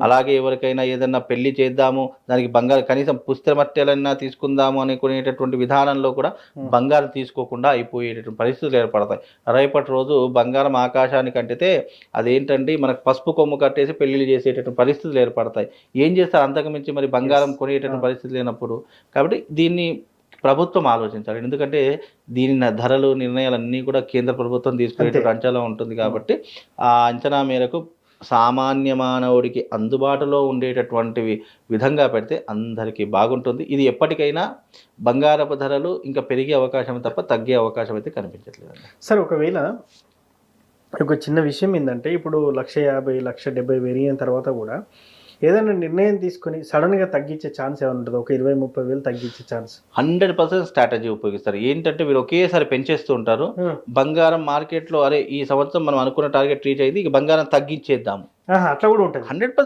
అలాగే ఎవరికైనా ఏదన్నా పెళ్లి చేద్దాము, దానికి బంగారు కనీసం పుస్తమట్టెలన్నా తీసుకుందాము అనుకునేటటువంటి విధానంలో కూడా బంగారం తీసుకోకుండా అయిపోయేటటువంటి పరిస్థితులు ఏర్పడతాయి. రేపటి రోజు బంగారం ఆకాశానికి అంటితే అదేంటండి మనకు పసుపు కొమ్ము కట్టేసి పెళ్లిళ్ళు చేసేటటువంటి పరిస్థితులు ఏర్పడతాయి. ఏం చేస్తారు అంతకు మించి మరి బంగారం కొనేటటువంటి పరిస్థితి లేనప్పుడు. కాబట్టి దీన్ని ప్రభుత్వం ఆలోచించాలి. ఎందుకంటే దీని ధరలు, నిర్ణయాలన్నీ కూడా కేంద్ర ప్రభుత్వం తీసుకునేటువంటి అంచనా ఉంటుంది కాబట్టి, ఆ అంచనా మేరకు సామాన్య మానవుడికి అందుబాటులో ఉండేటటువంటివి విధంగా పెడితే అందరికీ బాగుంటుంది. ఇది ఎప్పటికైనా బంగారపు ధరలు ఇంకా పెరిగే అవకాశం తప్ప తగ్గే అవకాశం అయితే కనిపించట్లేదండి. సార్ ఒకవేళ ఒక చిన్న విషయం ఏంటంటే ఇప్పుడు 1,50,000, 1,70,000 పెరిగిన తర్వాత కూడా ఏదైనా నిర్ణయం తీసుకొని సడన్గా తగ్గించే ఛాన్స్ ఏమైనా ఉంటుంది? ఒక 20,000-30,000 తగ్గించే ఛాన్స్ 100% స్ట్రాటజీ ఉపయోగిస్తారు. ఏంటంటే వీళ్ళు ఒకేసారి పెంచేస్తూ ఉంటారు. బంగారం మార్కెట్‌లో అరే ఈ సంవత్సరం మనం అనుకున్న టార్గెట్ రీచ్ అయింది. ఇక బంగారం తగ్గించేద్దాము. అట్లా కూడా ఉంటుంది. 100%